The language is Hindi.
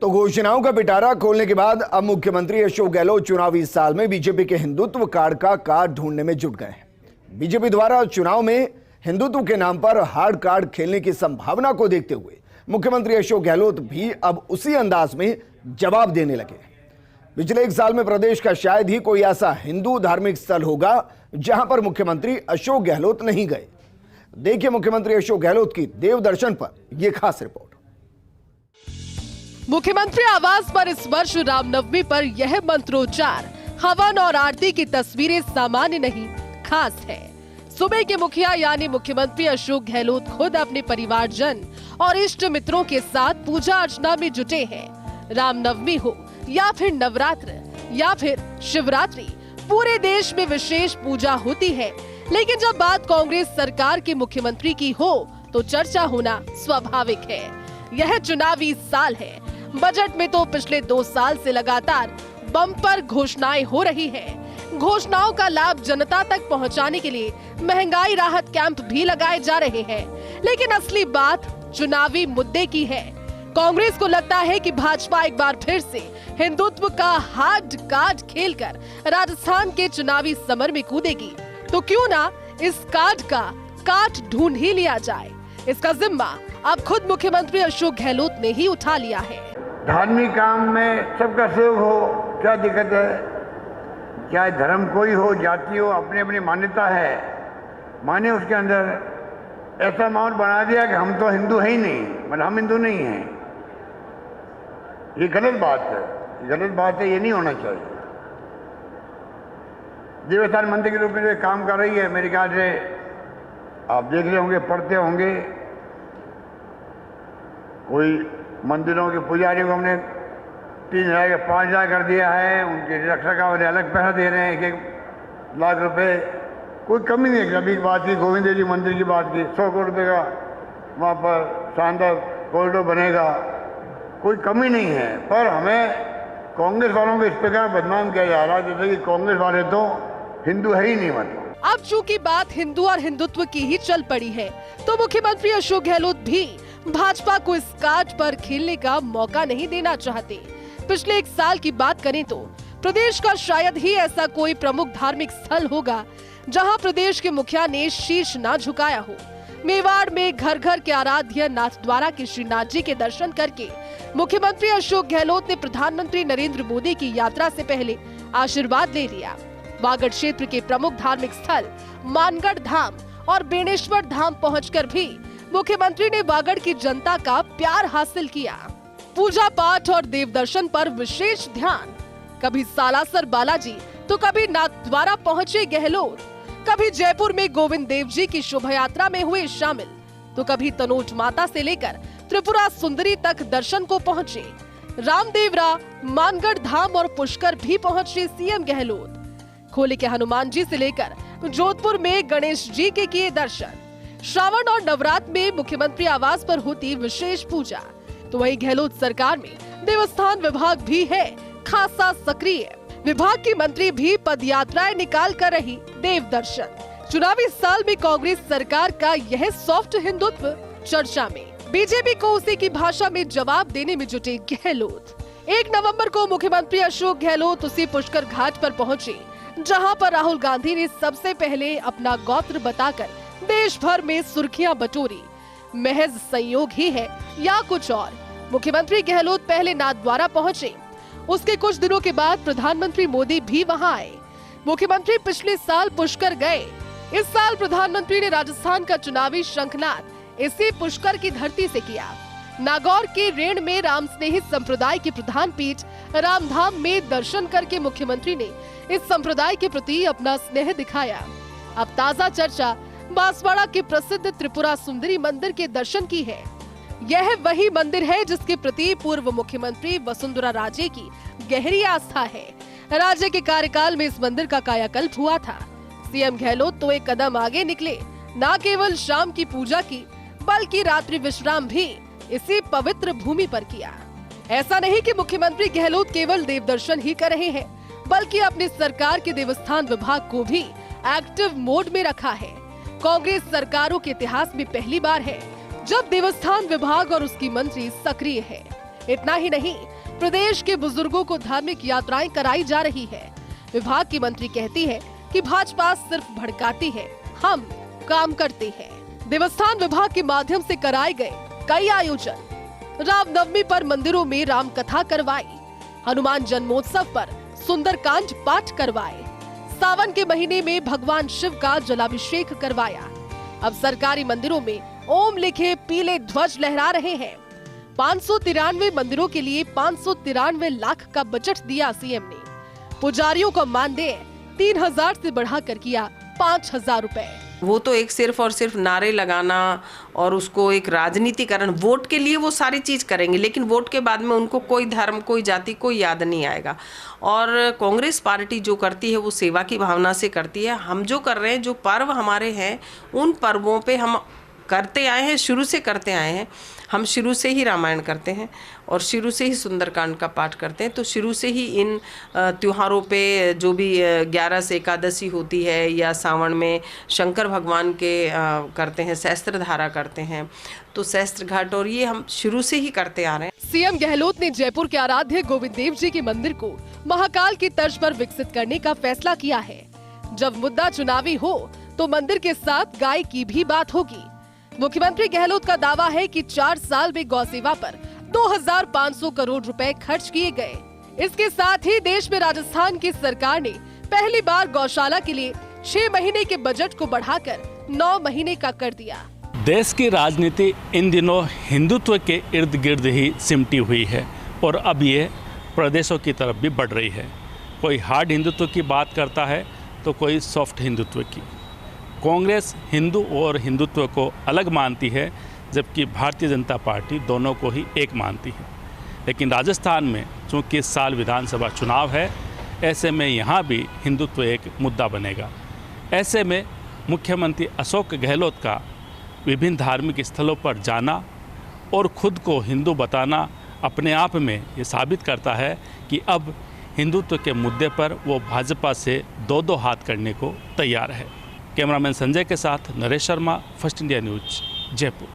तो घोषणाओं का पिटारा खोलने के बाद अब मुख्यमंत्री अशोक गहलोत चुनावी साल में बीजेपी के हिंदुत्व कार्ड का कार्ड ढूंढने में जुट गए हैं। बीजेपी द्वारा चुनाव में हिंदुत्व के नाम पर हार्ड कार्ड खेलने की संभावना को देखते हुए मुख्यमंत्री अशोक गहलोत भी अब उसी अंदाज में जवाब देने लगे। पिछले 1 साल में प्रदेश का शायद ही कोई ऐसा हिंदू धार्मिक स्थल होगा जहां पर मुख्यमंत्री अशोक गहलोत नहीं गए। देखिए मुख्यमंत्री अशोक गहलोत की देव दर्शन पर यह खास रिपोर्ट। मुख्यमंत्री आवास पर इस वर्ष रामनवमी पर यह मंत्रोच्चार, हवन और आरती की तस्वीरें सामान्य नहीं, खास है। सूबे के मुखिया यानी मुख्यमंत्री अशोक गहलोत खुद अपने परिवारजन और इष्ट मित्रों के साथ पूजा अर्चना में जुटे हैं। रामनवमी हो या फिर नवरात्र या फिर शिवरात्रि, पूरे देश में विशेष पूजा होती है। लेकिन जब बात कांग्रेस सरकार के मुख्यमंत्री की हो तो चर्चा होना स्वाभाविक है। यह चुनावी साल है। बजट में तो पिछले 2 साल से लगातार बम्पर घोषणाएं हो रही हैं। घोषणाओं का लाभ जनता तक पहुंचाने के लिए महंगाई राहत कैंप भी लगाए जा रहे हैं। लेकिन असली बात चुनावी मुद्दे की है। कांग्रेस को लगता है कि भाजपा एक बार फिर से हिंदुत्व का हार्ड कार्ड खेलकर राजस्थान के चुनावी समर में कूदेगी। तो क्यों ना इस कार्ड का कार्ड ढूंढ ही लिया जाए। इसका जिम्मा अब खुद मुख्यमंत्री अशोक गहलोत ने ही उठा लिया है। धार्मिक काम में सबका सहयोग हो, क्या दिक्कत है? चाहे धर्म कोई हो, जाति हो, अपनी अपनी मान्यता है, माने उसके अंदर ऐसा माहौल बना दिया कि हम तो हिंदू है ही नहीं, मतलब हम हिंदू नहीं हैं। ये गलत बात है, गलत बात है, ये नहीं होना चाहिए। देवस्थान मंदिर के रूप में जो काम कर रही है, मेरे ख्याल से आप देख रहे होंगे, पढ़ते होंगे, कोई मंदिरों के पुजारी को हमने 3,000 या 5,000 कर दिया है, उनके रक्षा का वाले अलग पैसा दे रहे हैं, 1-1 लाख रुपए। कोई कमी नहीं है। अभी बात की गोविंद देव जी मंदिर की बात की, 100 करोड़ रुपये का वहाँ पर शानदार कॉरिडोर बनेगा, कोई कमी नहीं है। पर हमें कांग्रेस वालों को इस प्रकार बदनाम किया जा रहा है जैसे कि कांग्रेस वाले तो हिंदू है ही नहीं। मतलब अब चूंकि बात हिंदू और हिंदुत्व की ही चल पड़ी है तो मुख्यमंत्री अशोक गहलोत भी भाजपा को इस कार्ड पर खेलने का मौका नहीं देना चाहते। पिछले 1 साल की बात करें तो प्रदेश का शायद ही ऐसा कोई प्रमुख धार्मिक स्थल होगा जहां प्रदेश के मुखिया ने शीश ना झुकाया हो। मेवाड़ में घर घर के आराध्य नाथद्वारा के श्रीनाथ जी के दर्शन करके मुख्यमंत्री अशोक गहलोत ने प्रधानमंत्री नरेंद्र मोदी की यात्रा से पहले आशीर्वाद ले लिया। वागड़ क्षेत्र के प्रमुख धार्मिक स्थल मानगढ़ धाम और बेणेश्वर धाम पहुंचकर भी मुख्यमंत्री ने वागड़ की जनता का प्यार हासिल किया। पूजा पाठ और देव दर्शन पर विशेष ध्यान। कभी सालासर बालाजी तो कभी नाथद्वारा पहुंचे गहलोत, कभी जयपुर में गोविंद देव जी की शोभा यात्रा में हुए शामिल, तो कभी तनोट माता से लेकर त्रिपुरा सुंदरी तक दर्शन को पहुंचे। रामदेवरा, मानगढ़ धाम और पुष्कर भी पहुंचे सीएम गहलोत। खोले के हनुमान जी से लेकर जोधपुर में गणेश जी के किए दर्शन। श्रावण और नवरात्र में मुख्यमंत्री आवास पर होती विशेष पूजा। तो वही गहलोत सरकार में देवस्थान विभाग भी है खासा सक्रिय। विभाग की मंत्री भी पद यात्राएं निकाल कर रही देव दर्शन। चुनावी साल में कांग्रेस सरकार का यह सॉफ्ट हिंदुत्व चर्चा में। बीजेपी को उसी की भाषा में जवाब देने में जुटे गहलोत। 1 नवंबर को मुख्यमंत्री अशोक गहलोत उसी पुष्कर घाट पर पहुंचे जहां पर राहुल गांधी ने सबसे पहले अपना गोत्र बताकर देश भर में सुर्खियां बटोरी। महज संयोग ही है या कुछ और, मुख्यमंत्री गहलोत पहले नाथद्वारा पहुंचे। उसके कुछ दिनों के बाद प्रधानमंत्री मोदी भी वहां आए। मुख्यमंत्री पिछले साल पुष्कर गए। इस साल प्रधानमंत्री ने राजस्थान का चुनावी शंखनाद इसी पुष्कर की धरती से किया। नागौर के रेण में राम स्नेही संप्रदाय की प्रधान पीठ रामधाम में दर्शन करके मुख्यमंत्री ने इस संप्रदाय के प्रति अपना स्नेह दिखाया। अब ताजा चर्चा बांसवाड़ा के प्रसिद्ध त्रिपुरा सुंदरी मंदिर के दर्शन की है। यह वही मंदिर है जिसके प्रति पूर्व मुख्यमंत्री वसुंधरा राजे की गहरी आस्था है। राजे के कार्यकाल में इस मंदिर का कायाकल्प हुआ था। सीएम गहलोत तो एक कदम आगे निकले, न केवल शाम की पूजा की बल्कि रात्रि विश्राम भी इसी पवित्र भूमि पर किया। ऐसा नहीं कि मुख्यमंत्री गहलोत केवल देव दर्शन ही कर रहे हैं, बल्कि अपनी सरकार के देवस्थान विभाग को भी एक्टिव मोड में रखा है। कांग्रेस सरकारों के इतिहास में पहली बार है जब देवस्थान विभाग और उसकी मंत्री सक्रिय है। इतना ही नहीं, प्रदेश के बुजुर्गों को धार्मिक यात्राएं कराई जा रही है। विभाग की मंत्री कहती है कि भाजपा सिर्फ भड़काती है, हम काम करते हैं। देवस्थान विभाग के माध्यम से कराए गए कई आयोजन। रामनवमी पर मंदिरों में राम कथा करवाई, हनुमान जन्मोत्सव पर सुंदरकांड पाठ करवाए, सावन के महीने में भगवान शिव का जलाभिषेक करवाया। अब सरकारी मंदिरों में ओम लिखे पीले ध्वज लहरा रहे हैं। 593 मंदिरों के लिए 593 लाख का बजट दिया सीएम ने। पुजारियों का मानदेय 3000 से बढ़ाकर किया 5000 रुपए। वो तो एक सिर्फ और सिर्फ नारे लगाना और उसको एक राजनीतिकरण, वोट के लिए वो सारी चीज़ करेंगे, लेकिन वोट के बाद में उनको कोई धर्म, कोई जाति, कोई याद नहीं आएगा। और कांग्रेस पार्टी जो करती है वो सेवा की भावना से करती है। हम जो कर रहे हैं, जो पर्व हमारे हैं, उन पर्वों पे हम करते आए हैं, शुरू से करते आए हैं। हम शुरू से ही रामायण करते हैं और शुरू से ही सुंदरकांड का पाठ करते हैं। तो शुरू से ही इन त्योहारों पे जो भी 11 से एकादशी होती है या सावन में शंकर भगवान के करते हैं, सहस्त्र धारा करते हैं, तो सहस्त्र घाट, और ये हम शुरू से ही करते आ रहे हैं। सीएम गहलोत ने जयपुर के आराध्य गोविंद देव जी के मंदिर को महाकाल की तर्ज पर विकसित करने का फैसला किया है। जब मुद्दा चुनावी हो तो मंदिर के साथ गाय की भी बात होगी। मुख्यमंत्री गहलोत का दावा है कि 4 साल में गौ सेवा पर 2500 करोड़ रुपए खर्च किए गए। इसके साथ ही देश में राजस्थान की सरकार ने पहली बार गौशाला के लिए 6 महीने के बजट को बढ़ाकर 9 महीने का कर दिया। देश की राजनीति इन दिनों हिंदुत्व के इर्द गिर्द ही सिमटी हुई है और अब ये प्रदेशों की तरफ भी बढ़ रही है। कोई हार्ड हिंदुत्व की बात करता है तो कोई सॉफ्ट हिंदुत्व की। कांग्रेस हिंदू और हिंदुत्व को अलग मानती है, जबकि भारतीय जनता पार्टी दोनों को ही एक मानती है। लेकिन राजस्थान में चूँकि इस साल विधानसभा चुनाव है, ऐसे में यहाँ भी हिंदुत्व एक मुद्दा बनेगा। ऐसे में मुख्यमंत्री अशोक गहलोत का विभिन्न धार्मिक स्थलों पर जाना और खुद को हिंदू बताना अपने आप में ये साबित करता है कि अब हिंदुत्व के मुद्दे पर वो भाजपा से 2-2 हाथ करने को तैयार है। कैमरामैन संजय के साथ Naresh Sharma, first India news, Jaipur.